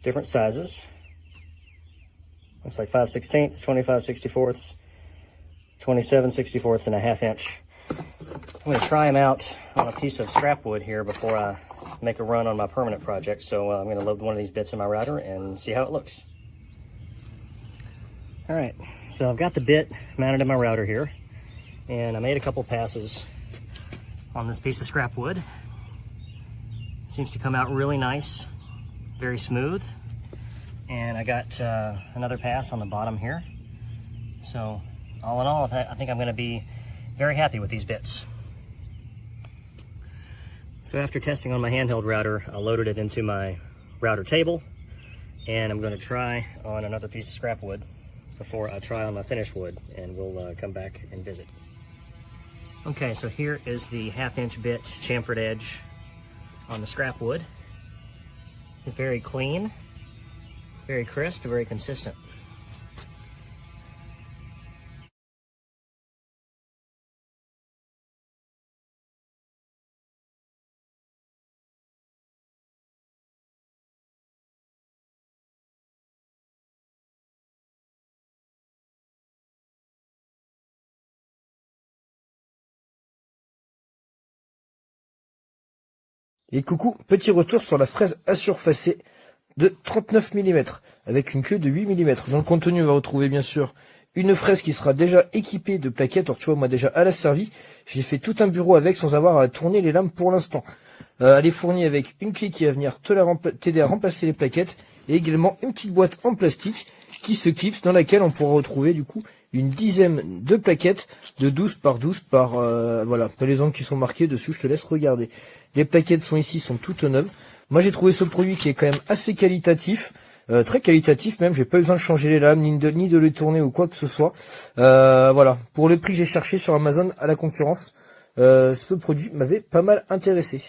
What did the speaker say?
Different sizes. Looks like 5/16, 25/64, 27/64, and a 1/2 inch. I'm going to try them out on a piece of scrap wood here before I make a run on my permanent project. So I'm going to load one of these bits in my router and see how it looks. All right, so I've got the bit mounted in my router here, and I made a couple passes on this piece of scrap wood. It seems to come out really nice, very smooth. And I got another pass on the bottom here. So all in all, I think I'm going to be very happy with these bits. So after testing on my handheld router, I loaded it into my router table, and I'm going to try on another piece of scrap wood before I try on my finished wood, and we'll come back and visit. Okay, so here is the 1/2 inch bit chamfered edge on the scrap wood. It's very clean, very crisp, very consistent. Et coucou, petit retour sur la fraise à surfacer de 39 mm avec une queue de 8 mm. Dans le contenu, on va retrouver bien sûr une fraise qui sera déjà équipée de plaquettes. Alors tu vois, moi déjà elle a servi. J'ai fait tout un bureau avec sans avoir à tourner les lames pour l'instant. Elle est fournie avec une clé qui va venir t'aider à remplacer les plaquettes et également une petite boîte en plastique qui se clipse dans laquelle on pourra retrouver du coup une dizaine de plaquettes de 12 par 12 par voilà, t'as les angles qui sont marqués dessus, je te laisse regarder. Les plaquettes sont ici, sont toutes neuves. Moi j'ai trouvé ce produit qui est quand même assez qualitatif, très qualitatif même, j'ai pas besoin de changer les lames, ni de les tourner ou quoi que ce soit. Voilà, pour le prix que j'ai cherché sur Amazon à la concurrence, ce produit m'avait pas mal intéressé.